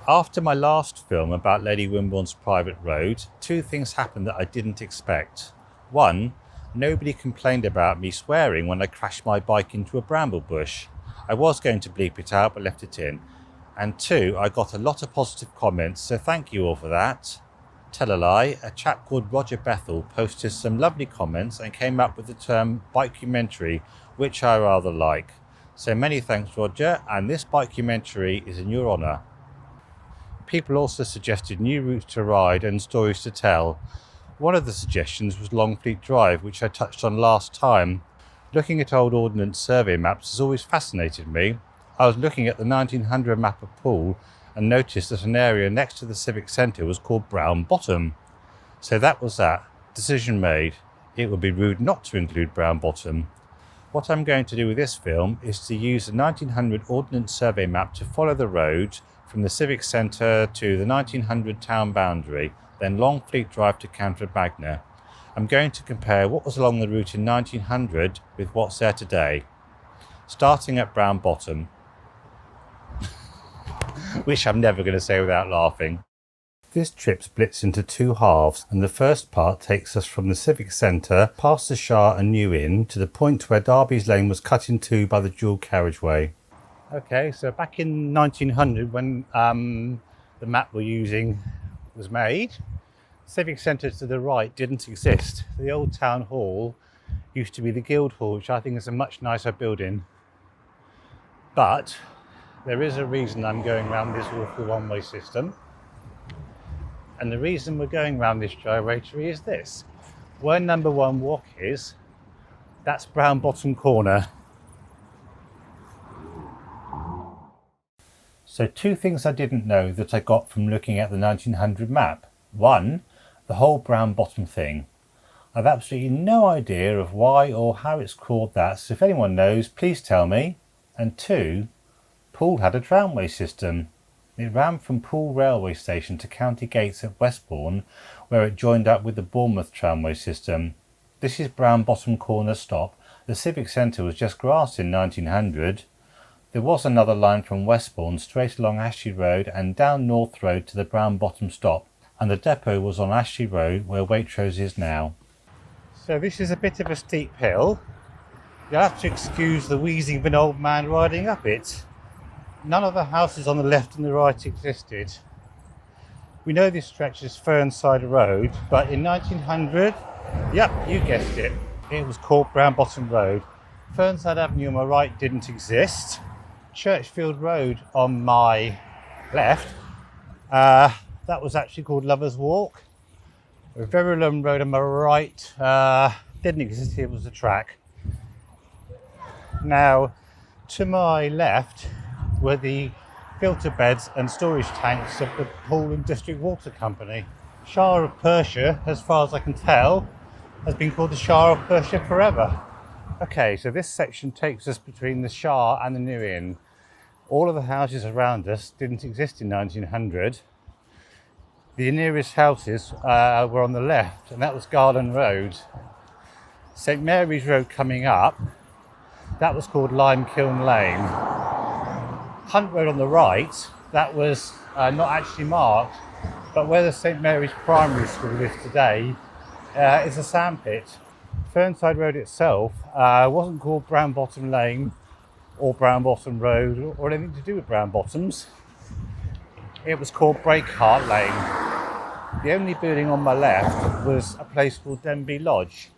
After my last film about Lady Wimborne's private road, two things happened that I didn't expect. One, nobody complained about me swearing when I crashed my bike into a bramble bush. I was going to bleep it out but left it in. And two, I got a lot of positive comments, so thank you all for that. Tell a lie, a chap called Roger Bethel posted some lovely comments and came up with the term bikecumentary, which I rather like. So many thanks, Roger, and this bikecumentary is in your honour. People also suggested new routes to ride and stories to tell. One of the suggestions was Longfleet Drive, which I touched on last time. Looking at old Ordnance Survey maps has always fascinated me. I was looking at the 1900 map of Poole and noticed that an area next to the Civic Centre was called Brown Bottom. So that was that. Decision made. It would be rude not to include Brown Bottom. What I'm going to do with this film is to use the 1900 Ordnance Survey map to follow the road from the Civic Centre to the 1900 town boundary, then Longfleet Drive to Canford Magna. I'm going to compare what was along the route in 1900 with what's there today, starting at Brown Bottom, which I'm never going to say without laughing. This trip splits into two halves, and the first part takes us from the Civic Centre past the Shire and New Inn to the point where Darby's Lane was cut in two by the dual carriageway. Okay, so back in 1900 when the map we're using was made, Civic Centre to the right didn't exist. The old town hall used to be the Guildhall, which I think is a much nicer building. But there is a reason I'm going around this awful one-way system. And the reason we're going around this gyratory is this. Where number one walk is, that's Brown Bottom Corner. So two things I didn't know that I got from looking at the 1900 map. One, the whole Brown Bottom thing. I've absolutely no idea of why or how it's called that, so if anyone knows, please tell me. And two, Poole had a tramway system. It ran from Poole railway station to County Gates at Westbourne, where it joined up with the Bournemouth tramway system. This is Brown Bottom Corner stop. The Civic Centre was just grass in 1900. There was another line from Westbourne straight along Ashley Road and down North Road to the Brown Bottom stop, and the depot was on Ashley Road where Waitrose is now. So this is a bit of a steep hill. You'll have to excuse the wheezing of an old man riding up it. None of the houses on the left and the right existed. We know this stretch is Fernside Road, but in 1900, yep, you guessed it, it was called Brown Bottom Road. Fernside Avenue on my right didn't exist. Churchfield Road on my left, that was actually called Lovers Walk. Verulam Road on my right didn't exist, it was a track. Now, to my left were the filter beds and storage tanks of the Poole and District Water Company. Shire of Perthshire, as far as I can tell, has been called the Shire of Perthshire forever. Okay, so this section takes us between the Shire and the New Inn. All of the houses around us didn't exist in 1900. The nearest houses were on the left, and that was Garland Road. St Mary's Road coming up, that was called Limekiln Lane. Hunt Road on the right, that was not actually marked, but where the St Mary's Primary School is today is a sandpit. Fernside Road itself wasn't called Brown Bottom Lane or Brown Bottom Road or anything to do with Brown Bottoms. It was called Breakheart Lane. The only building on my left was a place called Denby Lodge.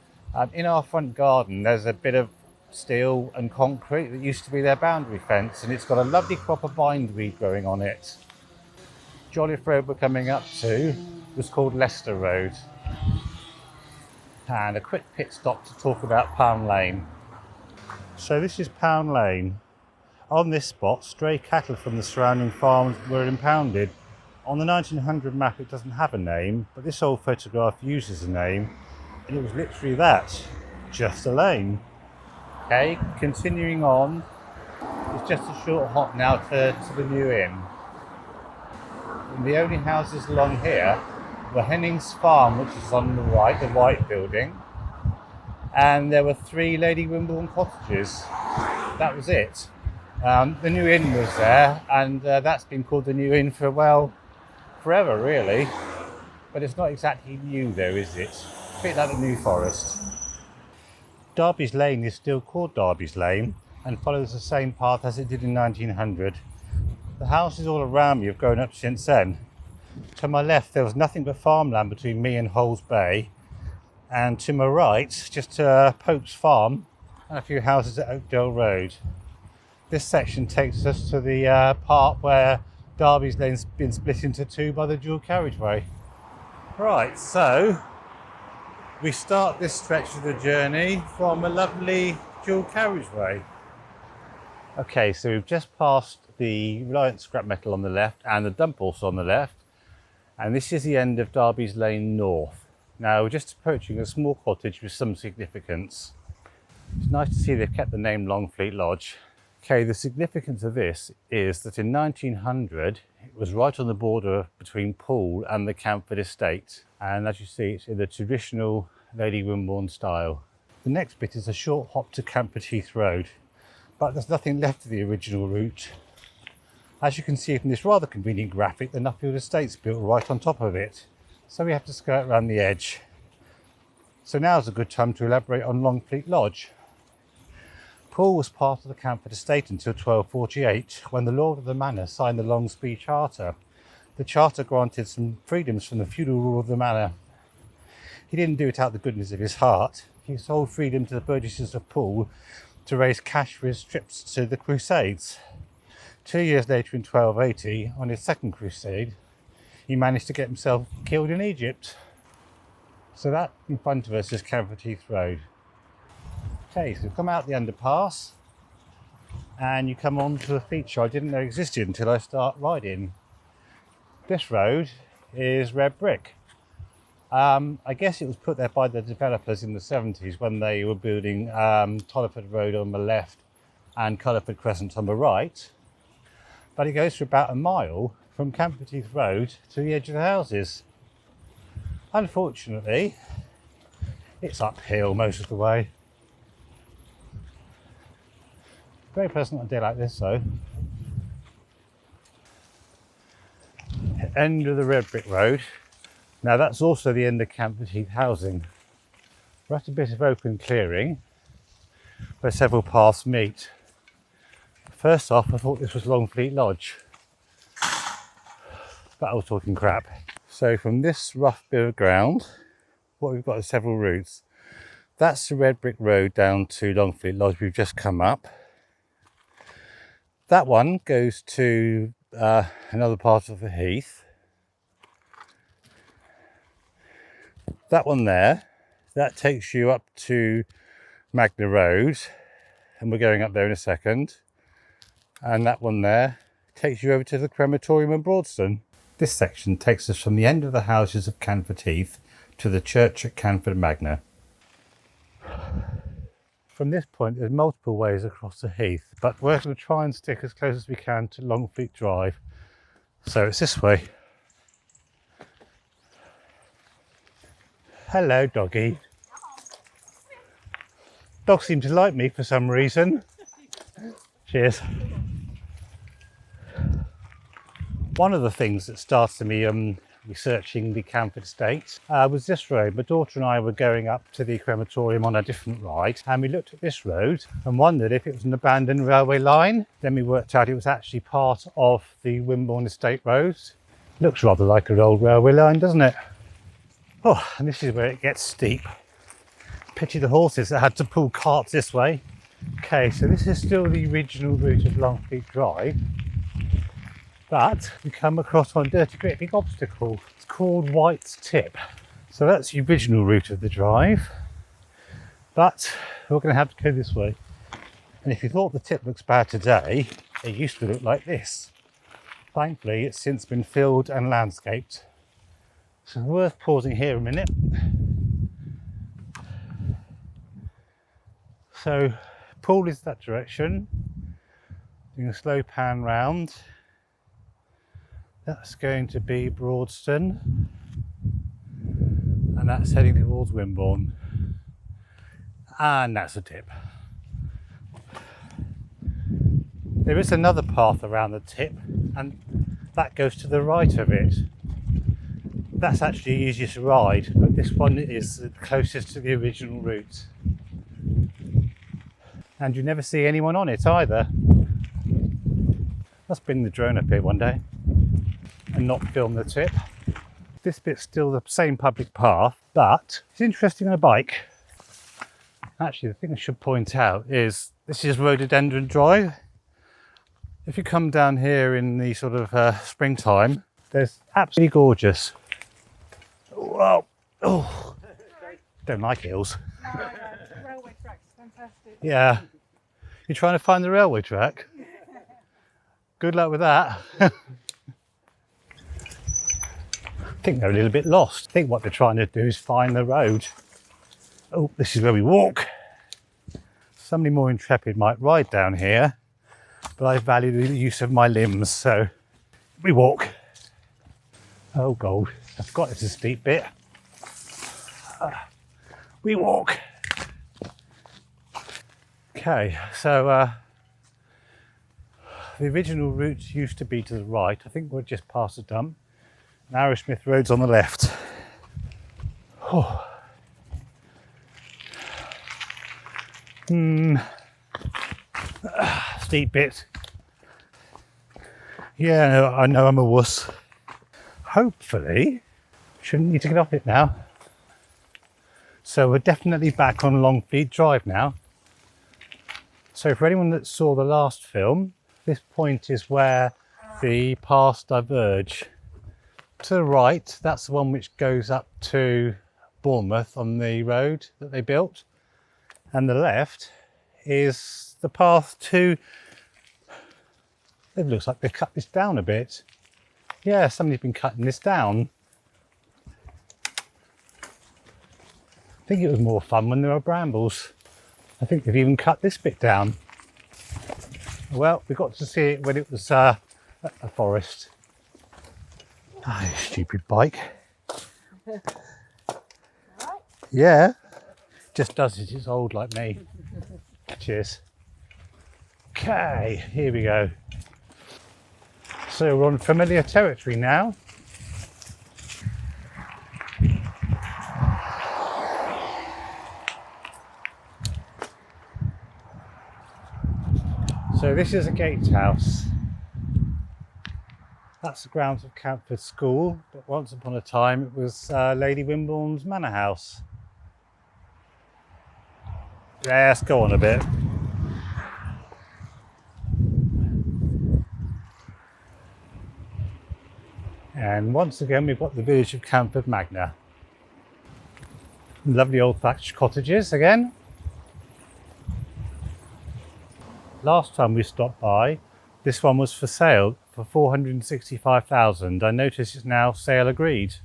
In our front garden there's a bit of steel and concrete that used to be their boundary fence, and it's got a lovely crop of bindweed growing on it. Jolliffe Road we're coming up to was called Leicester Road. And a quick pit stop to talk about Pound Lane. So this is Pound Lane. On this spot, stray cattle from the surrounding farms were impounded. On the 1900 map it doesn't have a name, but this old photograph uses a name, and it was literally that, just a lane. Okay, continuing on, it's just a short hop now to the New Inn. And the only houses along here were Hennings Farm, which is on the right, the white building, and there were 3 Lady Wimborne cottages. That was it. The new inn was there, and that's been called the new inn for, well, forever really. But it's not exactly new though, is it? A bit like the New Forest. Darby's Lane is still called Darby's Lane and follows the same path as it did in 1900. The houses all around me have grown up since then. To my left there was nothing but farmland between me and Holes Bay, and to my right just Pope's Farm and a few houses at Oakdale Road. This section takes us to the part where Darby's Lane's been split into two by the dual carriageway. Right, so we start this stretch of the journey from a lovely dual carriageway. Okay, so we've just passed the Reliance scrap metal on the left and the dump also on the left, and this is the end of Darby's Lane North. Now we're just approaching a small cottage with some significance. It's nice to see they've kept the name Longfleet Lodge. Okay, the significance of this is that in 1900 it was right on the border between Poole and the Canford Estate, and as you see it's in the traditional Lady Wimborne style. The next bit is a short hop to Canford Heath Road, but there's nothing left of the original route. As you can see from this rather convenient graphic, the Nuffield Estate's built right on top of it, so we have to skirt around the edge. So now's a good time to elaborate on Longfleet Lodge. Poole was part of the Canford Estate until 1248, when the Lord of the Manor signed the Longfleet Charter. The charter granted some freedoms from the feudal rule of the manor. He didn't do it out of the goodness of his heart. He sold freedom to the burgesses of Poole to raise cash for his trips to the Crusades. 2 years later, in 1280, on his second crusade, he managed to get himself killed in Egypt. So that in front of us is Canford Heath Road. Okay, so come out the underpass and you come on to a feature I didn't know existed until I start riding. This road is red brick. I guess it was put there by the developers in the 70s when they were building Tollerford Road on the left and Cullerford Crescent on the right. But it goes for about a mile from Canford Heath Road to the edge of the houses. Unfortunately, it's uphill most of the way. Very pleasant on a day like this though. End of the red brick road. Now that's also the end of Canford Heath housing. We're at a bit of open clearing where several paths meet. First off, I thought this was Longfleet Lodge, but I was talking crap. So from this rough bit of ground, what we've got is several routes. That's the red brick road down to Longfleet Lodge we've just come up. That one goes to another part of the heath. That one there, that takes you up to Magna Road, and we're going up there in a second. And that one there takes you over to the crematorium in Broadston. This section takes us from the end of the houses of Canford Heath to the church at Canford Magna. From this point there's multiple ways across the heath, but we're going to try and stick as close as we can to Longfleet Drive. So it's this way. Hello doggy. Dogs seem to like me for some reason. Cheers. One of the things that started me researching the Canford Estate was this road. My daughter and I were going up to the crematorium on a different ride, and we looked at this road and wondered if it was an abandoned railway line. Then we worked out it was actually part of the Wimborne Estate Road. Looks rather like an old railway line, doesn't it? Oh, and this is where it gets steep. Pity the horses that had to pull carts this way. Okay, so this is still the original route of Longfleet Drive, but we come across one dirty great big obstacle. It's called White's Tip. So that's the original route of the drive, but we're going to have to go this way. And if you thought the tip looks bad today, it used to look like this. Thankfully, it's since been filled and landscaped. So worth pausing here a minute. So Poole is that direction. Doing a slow pan round. That's going to be Broadston, and that's heading towards Wimborne, and that's a tip. There is another path around the tip, and that goes to the right of it. That's actually easier to ride, but this one is the closest to the original route. And you never see anyone on it either. Let's bring the drone up here one day and not film the tip. This bit's still the same public path, but it's interesting on a bike. Actually, the thing I should point out is this is Rhododendron Drive. If you come down here in the sort of springtime, there's absolutely gorgeous. Whoa! Oh, don't like hills. No, I know. Railway tracks, fantastic. Yeah. You're trying to find the railway track? Good luck with that. I think they're a little bit lost. I think what they're trying to do is find the road. Oh, this is where we walk. Somebody more intrepid might ride down here, but I value the use of my limbs, so we walk. Oh God, I forgot it's a steep bit. We walk. Okay, so the original route used to be to the right. I think we're just past the dump. And Arrowsmith Road's on the left. Oh. Steep bit. Yeah, no, I know I'm a wuss. Hopefully, shouldn't need to get off it now. So we're definitely back on Longfleet Drive now. So for anyone that saw the last film, this point is where the paths diverge. To the right, that's the one which goes up to Bournemouth on the road that they built. And the left is the path to, it looks like they've cut this down a bit. Yeah, somebody's been cutting this down. I think it was more fun when there were brambles. I think they've even cut this bit down. Well, we got to see it when it was a forest. Oh, stupid bike. Yeah, just does it, it's old like me. Cheers. Okay, here we go. So we're on familiar territory now. So this is a gatehouse. That's the grounds of Canford School, but once upon a time it was Lady Wimborne's manor house. Yeah, let's go on a bit. And once again we've got the village of Canford Magna. Lovely old thatched cottages again. Last time we stopped by, this one was for sale for 465,000. I notice it's now sale agreed.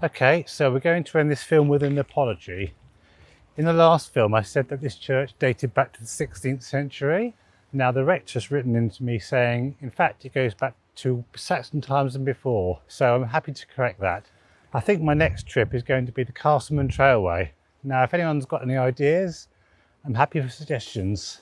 Okay, so we're going to end this film with an apology. In the last film, I said that this church dated back to the 16th century. Now the rector's written into me saying, in fact, it goes back to Saxon times and before. So I'm happy to correct that. I think my next trip is going to be the Castleman Trailway. Now, if anyone's got any ideas, I'm happy for suggestions.